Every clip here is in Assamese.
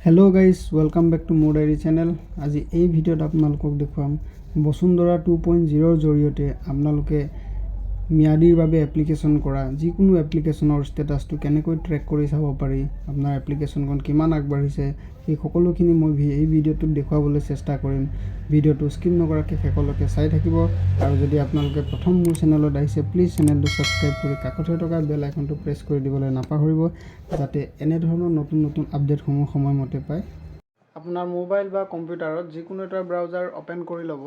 Hello guys welcome back to मोर डायरी चैनल। आज ये भिडिओत आपनालोকক देखुवाम बसुंधरा 2.0 जरिए आपनालोके म्यादिर बारे एप्लिकेशन करा जिकुनो एप्लिकेशनर स्टेटास केनेকৈ ट्रैक কৰি চাব পাৰি আপোনাৰ এপ্লিকেশনখন কিমান আগবাঢ়িছে এই সকলোখিনি মই এই ভিডিওটোত দেখুৱাবলৈ চেষ্টা কৰিম। ভিডিওটো স্কিপ নকৰাকৈ শেষলৈকে চাই থাকিব আৰু যদি আপোনালোকে প্ৰথম মোৰ চেনেলত আহিছে প্লিজ চেনেলটো সাবস্ক্ৰাইব কৰি কাষতে থকা বেল আইকনটো প্ৰেছ কৰি দিবলৈ নাপাহৰিব যাতে এনে ধৰণৰ নতুন নতুন আপডেটসমূহ সময়মতে পায়। আপোনাৰ মোবাইল বা কম্পিউটাৰত যিকোনো এটা ব্ৰাউজাৰ ওপেন কৰি ল'ব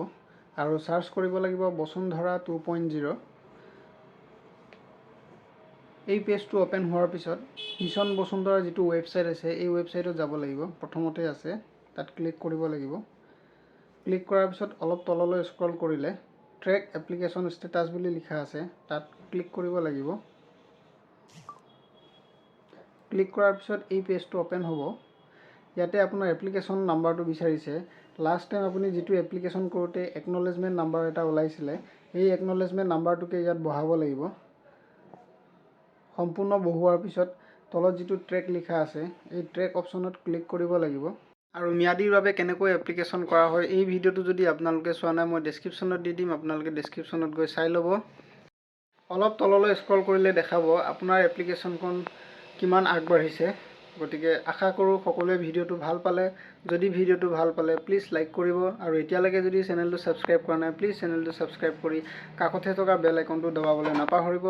আৰু সাৰ্চ কৰিব লাগিব বসুন্ধৰা 2.0। এই পেজটো ওপেন হোৱাৰ পিছত মিছন বসুন্ধৰা যেটো ওয়েবসাইট আছে এই ওয়েবসাইটত যাব লাগিব। প্ৰথমতে আছে তাত ক্লিক কৰিব লাগিব। ক্লিক কৰাৰ পিছত অলপ তললৈ স্ক্ৰল কৰিলে ট্ৰেক এপ্লিকেশন ষ্টেটাস বুলি লিখা আছে তাত ক্লিক কৰিব লাগিব। ক্লিক কৰাৰ পিছত এই পেজটো ওপেন হ'ব। ইয়াতে আপোনাৰ এপ্লিকেশন নাম্বাৰটো বিচাৰিছে। লাষ্ট টাইম আপুনি যেটো এপ্লিকেশন কৰোতে একনলেজমেন্ট নাম্বাৰ এটা ওলাইছিলে এই একনলেজমেন্ট নাম্বাৰটোকে ইয়াত বহাব লাগিব। সম্পূৰ্ণ বহুৱাৰ পিছত তলত যেটো ট্ৰেক লিখা আছে এই ট্ৰেক অপচনত ক্লিক কৰিব লাগিব। আৰু ম্যাদিৰ বাবে কেনেকৈ এপ্লিকেশন কৰা হয় এই ভিডিওটো যদি আপোনালোকে চোৱা নাই মই ডেসক্ৰিপচনত দি দিম, আপোনালোকে ডেসক্ৰিপচনত গৈ চাই ল'ব। অলপ তললৈ স্ক্ৰল কৰিলে দেখাব আপোনাৰ এপ্লিকেশনখন কিমান আগবাঢ়িছে। গতিকে আশা কৰো সকলোৱে ভিডিওটো ভাল পালে। যদি ভিডিওটো ভাল পালে প্লিজ লাইক কৰিব আৰু এতিয়ালৈকে যদি চেনেলটো সাবস্ক্ৰাইব কৰা নাই প্লিজ চেনেলটো সাবস্ক্ৰাইব কৰি কাষতে থকা বেল আইকনটো দবাবলৈ নাপাহৰিব।